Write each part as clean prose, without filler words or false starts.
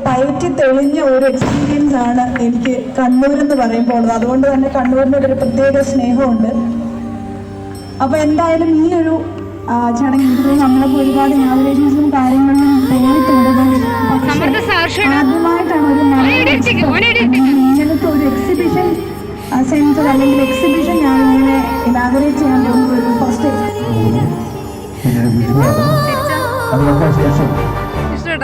പയറ്റി തെളിഞ്ഞ ഒരു എക്സ്പീരിയൻസ് ആണ് എനിക്ക് കണ്ണൂർ എന്ന് പറയുമ്പോൾ. അതുകൊണ്ട് തന്നെ കണ്ണൂരിനൊരു പ്രത്യേക സ്നേഹമുണ്ട്. അപ്പൊ എന്തായാലും ഈ ഒരു ചടങ്ങിൽ നമ്മളൊക്കെ ഒരുപാട് ഇനാഗുറേഷൻസും കാര്യങ്ങളും പോയിട്ടുണ്ട്. ആദ്യമായിട്ടാണ് ഒരു ഇങ്ങനത്തെ ഒരു എക്സിബിഷൻ സെന്റർ അല്ലെങ്കിൽ എക്സിബിഷൻ ഞാൻ ഇങ്ങനെ ഇനാഗുറേറ്റ് ചെയ്യാൻ പോകുന്ന ഒരു ഫസ്റ്റ്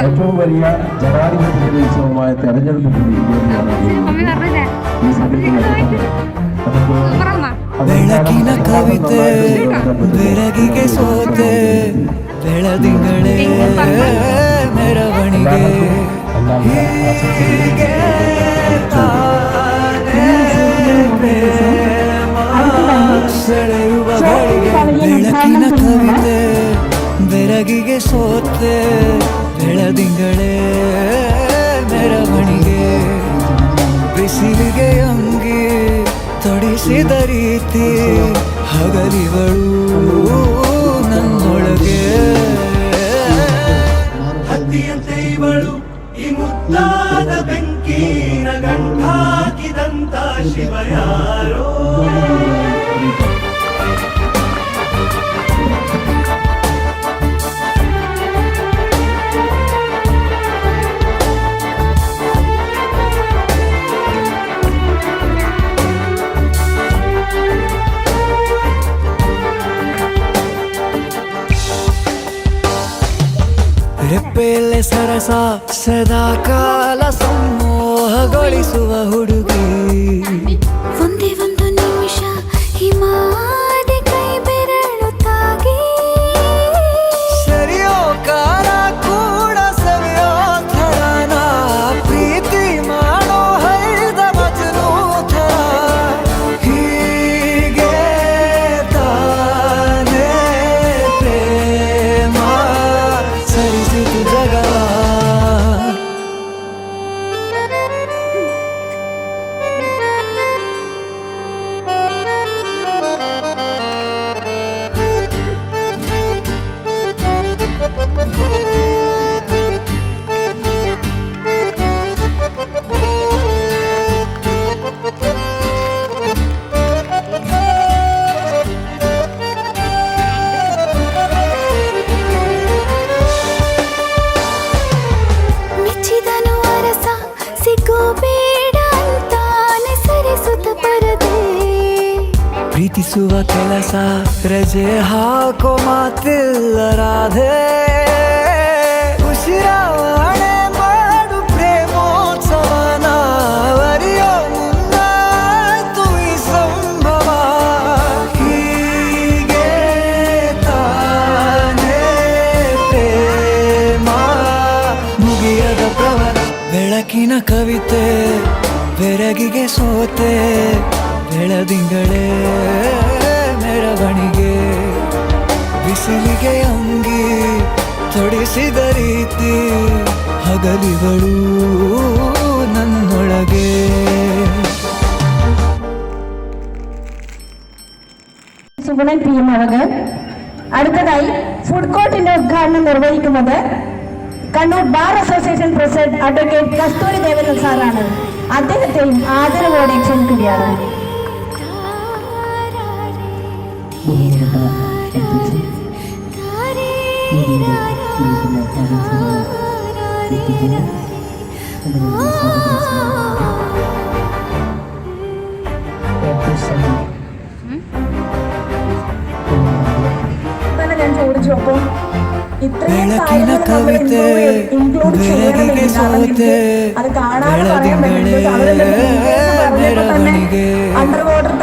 ഏറ്റവും വലിയ ജനാധിപത്യ ഉത്സവമായ തെരഞ്ഞെടുപ്പ് ಬೆಳಕಿನ ಕವಿತೆ ಬೆರಗಿಗೆ ಸೋತೆ ಬೆಳದಿಂಗಳೇ ಮೆರವಣಿಗೆ ಹೀಗೆ ತಾನೇ ಪ್ರೇಮ ಸೆಳೆಯುವ ಗಳಿಗೆ ಬೆಳಕಿನ ಕವಿತೆ ಬೆರಗಿಗೆ ಸೋತೆ ಬೆಳದಿಂಗಳೇ ಮೆರವಣಿಗೆ ಬಿಸಿಲಿಗೆ ಅಂಗಿ ತೊಡಿಸಿದ ರೀತಿ ಹಗಲಿಗಳು ನನ್ನೊಳಗೆ ಹತ್ತಿಯಂತೆ ಇವಳು ಈ ಮುದ್ದಾದ ಬೆಂಕಿನ ಗಂಟಾಕಿದಂತ ಶಿವ ಯಾರೋ ರೆಪ್ಪೆಯಲ್ಲೇ ಸರಸ ಸದಾ ಕಾಲ ಸಂಮೋಹಗೊಳಿಸುವ ಹುಡುಗಿ ಒಂದೇ ಒಂದು ನಿಮಿಷ ಹಿಮಾದಿ ಕೈ ಬೆರಳು ತಾಗಿ ಸರಿಯೋ ಕಾಲ ಕೂಡ ಸವಿಯೋ ಥರನ ಪ್ರೀತಿ ಮಾಡೋ ಹೈದ ಮಜನು ಥರ ಹೀಗೆ ತಾನೇ ಪ್ರೇಮ ಸರಿಸಿತು ಜಗ ಮೆಚ್ಚಿದನು ಅರಸ ಸಿಗೋಬೇಡ ಅಂತಾನೆ ಸರಿಸುತ್ತ ಪರದೆ ಪ್ರೀತಿಸುವ ಕೆಲಸ ರಜೆ ಹಾಕೋ ಮಾತಿಲ್ಲ ರಾಧೆ ಉಸಿರಾವಣೆ ಮಾಡು ಪ್ರೇಮೋತ್ಸವನ ಅರಿಯೋ ಮುಂದಾಯ್ತು ಈ ಸಂಭವ ಹೀಗೆ ತಾನೇ ಪ್ರೇಮ ಮುಗಿಯದ ಪ್ರವರ ಬೆಳಕಿನ ಕವಿತೆ ಬೆರಗಿಗೆ ಸೋತೆ ಬೆಳದಿಂಗಳೇ ಮೆರವಣಿಗೆ ಬಿಸಿಲಿಗೆ ಅಂಗಿ ತೊಡಿಸಿದ ರೀತಿ ಹಗಲಿಗಳು ನನ್ನೊಳಗೆ സുഗുണൻ പി മുളക്. അടുത്തതായി ഫുഡ് കോർട്ടിന്റെ ഉദ്ഘാടനം നിർവഹിക്കുന്നത് Kannur bar association president advocate Kasturi Devan സാറാണ്. അദ്ദേഹത്തെയും ആദരവോടെ ക്ഷണിക്കുകയാണ്. ഞാൻ ചോദിച്ചു അപ്പൊ ಬೆಳಕಿನ ಕವಿತೆ ಬೆರಗಿಗೆ ಸೋತೆ ಬೆಳದಿಂಗಳೇ ಮೆರವಣಿಗೆ അണ്ടർ വാട്ടർ